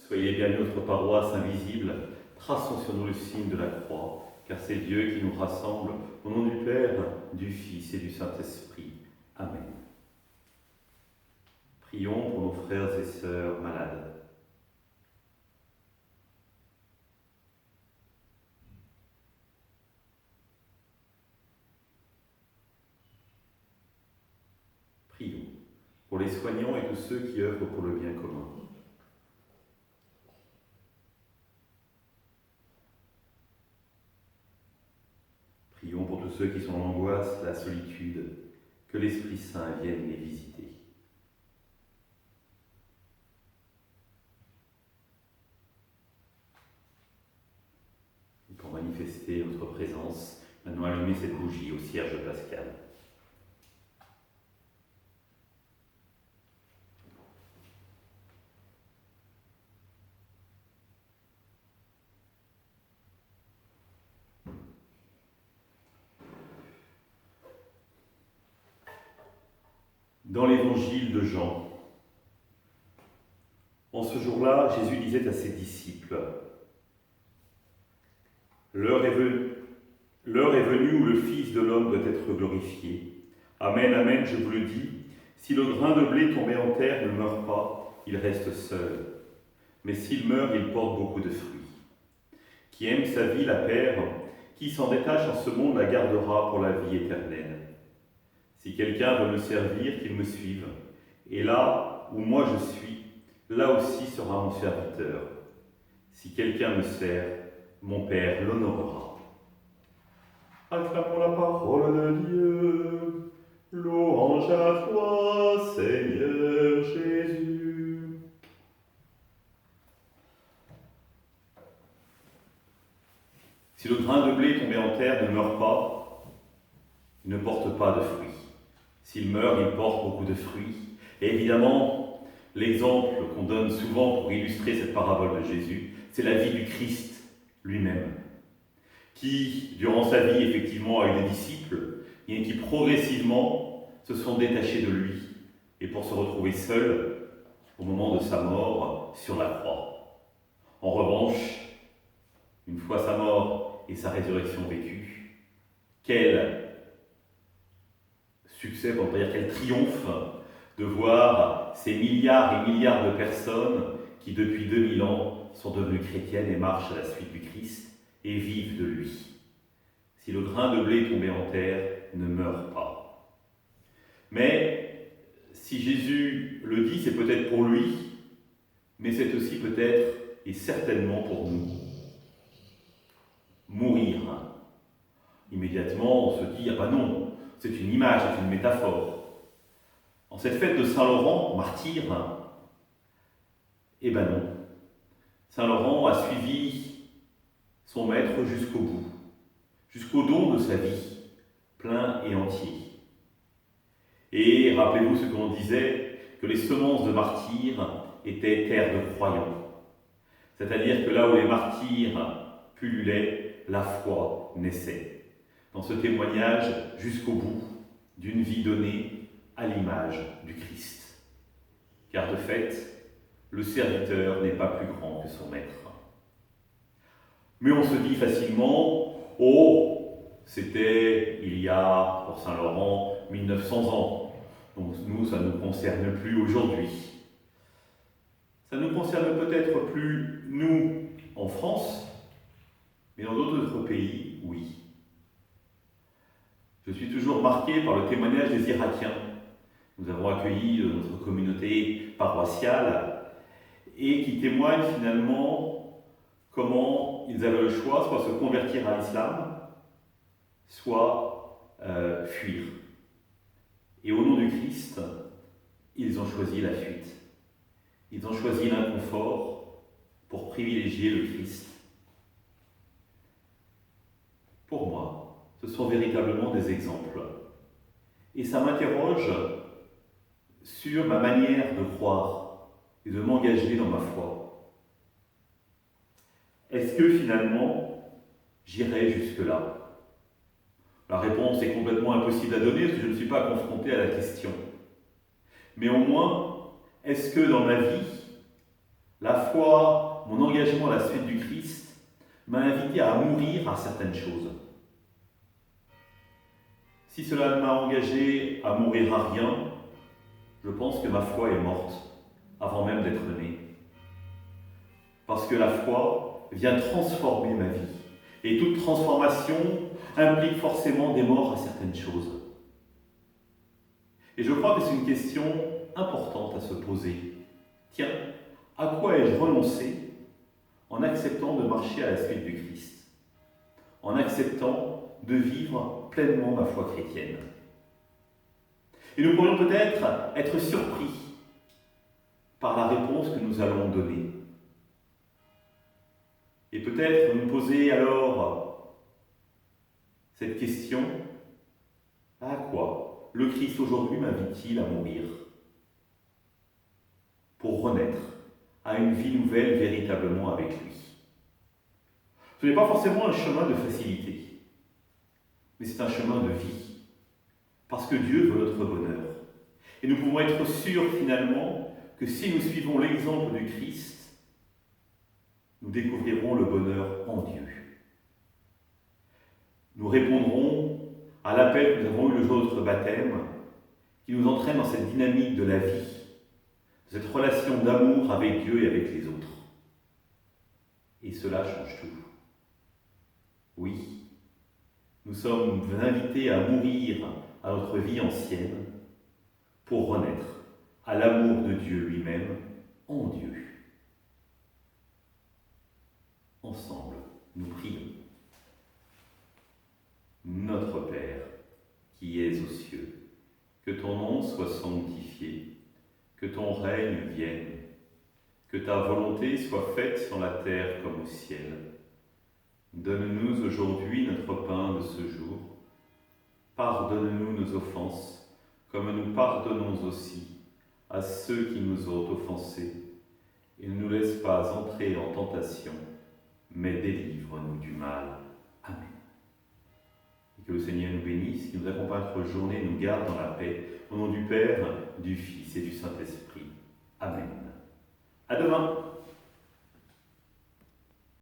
Soyez les bienvenus notre paroisse invisible, traçons sur nous le signe de la croix, car c'est Dieu qui nous rassemble, au nom du Père, du Fils et du Saint-Esprit. Amen. Prions pour nos frères et sœurs malades. Prions pour les soignants et tous ceux qui œuvrent pour le bien commun. Prions pour tous ceux qui sont en angoisse, la solitude, que l'Esprit Saint vienne les visiter. Et pour manifester notre présence, maintenant allumez cette bougie au cierge pascal. Dans l'évangile de Jean, en ce jour-là, Jésus disait à ses disciples, « L'heure est venue où le Fils de l'homme doit être glorifié. Amen, amen, je vous le dis, si le grain de blé tombé en terre ne meurt pas, il reste seul. Mais s'il meurt, il porte beaucoup de fruits. Qui aime sa vie la perd, qui s'en détache en ce monde la gardera pour la vie éternelle. Si quelqu'un veut me servir, qu'il me suive. Et là où moi je suis, là aussi sera mon serviteur. Si quelqu'un me sert, mon Père l'honorera. » Acclamons la parole de Dieu. Louange à toi, Seigneur Jésus. Si le grain de blé tombé en terre ne meurt pas, il ne porte pas de fruits. S'il meurt, il porte beaucoup de fruits. Et évidemment, l'exemple qu'on donne souvent pour illustrer cette parabole de Jésus, c'est la vie du Christ lui-même, qui, durant sa vie, effectivement, a eu des disciples, et qui progressivement se sont détachés de lui, et pour se retrouver seul au moment de sa mort sur la croix. En revanche, une fois sa mort et sa résurrection vécue, quel succès, on pourrait dire quel triomphe de voir ces milliards et milliards de personnes qui, depuis 2000 ans, sont devenues chrétiennes et marchent à la suite du Christ et vivent de lui. Si le grain de blé tombé en terre ne meurt pas. Mais si Jésus le dit, c'est peut-être pour lui, mais c'est aussi peut-être et certainement pour nous. Mourir. Immédiatement, on se dit, ah ben non, c'est une image, c'est une métaphore. En cette fête de Saint-Laurent, martyr, eh ben non. Saint-Laurent a suivi son maître jusqu'au bout, jusqu'au don de sa vie, plein et entier. Et rappelez-vous ce qu'on disait, que les semences de martyrs étaient terre de croyants. C'est-à-dire que là où les martyrs pullulaient, la foi naissait. Dans ce témoignage jusqu'au bout d'une vie donnée à l'image du Christ. Car de fait, le serviteur n'est pas plus grand que son maître. Mais on se dit facilement, oh, c'était il y a, pour Saint-Laurent, 1900 ans. Donc nous, ça ne nous concerne plus aujourd'hui. Ça ne nous concerne peut-être plus, nous, en France, mais dans d'autres pays, oui. Je suis toujours marqué par le témoignage des Irakiens. Nous avons accueilli notre communauté paroissiale et qui témoignent finalement comment ils avaient le choix, soit se convertir à l'islam, soit fuir. Et au nom du Christ, ils ont choisi la fuite. Ils ont choisi l'inconfort pour privilégier le Christ. Pour moi, ce sont véritablement des exemples. Et ça m'interroge sur ma manière de croire et de m'engager dans ma foi. Est-ce que finalement, j'irai jusque-là? La réponse est complètement impossible à donner parce que je ne suis pas confronté à la question. Mais au moins, est-ce que dans ma vie, La foi, mon engagement à la suite du Christ, m'a invité à mourir à certaines choses. Si cela m'a engagé à mourir à rien, je pense que ma foi est morte avant même d'être née. Parce que la foi vient transformer ma vie. Et toute transformation implique forcément des morts à certaines choses. Et je crois que c'est une question importante à se poser. Tiens, à quoi ai-je renoncé en acceptant de marcher à la suite du Christ, en acceptant de vivre pleinement ma foi chrétienne? Et nous pourrions peut-être être surpris par la réponse que nous allons donner. Et peut-être nous poser alors cette question: à quoi le Christ aujourd'hui m'invite-t-il à mourir pour renaître à une vie nouvelle véritablement avec lui? Ce n'est pas forcément un chemin de facilité, mais c'est un chemin de vie, parce que Dieu veut notre bonheur. Et nous pouvons être sûrs finalement que si nous suivons l'exemple du Christ, nous découvrirons le bonheur en Dieu. Nous répondrons à l'appel que nous avons eu le jour de notre baptême, qui nous entraîne dans cette dynamique de la vie, de cette relation d'amour avec Dieu et avec les autres. Et cela change tout. Oui, nous sommes invités à mourir à notre vie ancienne pour renaître à l'amour de Dieu lui-même en Dieu. Ensemble, nous prions. Notre Père, qui es aux cieux, que ton nom soit sanctifié, que ton règne vienne, que ta volonté soit faite sur la terre comme au ciel. Donne-nous aujourd'hui notre pain de ce jour. Pardonne-nous nos offenses, comme nous pardonnons aussi à ceux qui nous ont offensés. Et ne nous laisse pas entrer en tentation, mais délivre-nous du mal. Amen. Et que le Seigneur nous bénisse, qu'il nous accompagne notre journée, nous garde dans la paix. Au nom du Père, du Fils et du Saint-Esprit. Amen. À demain.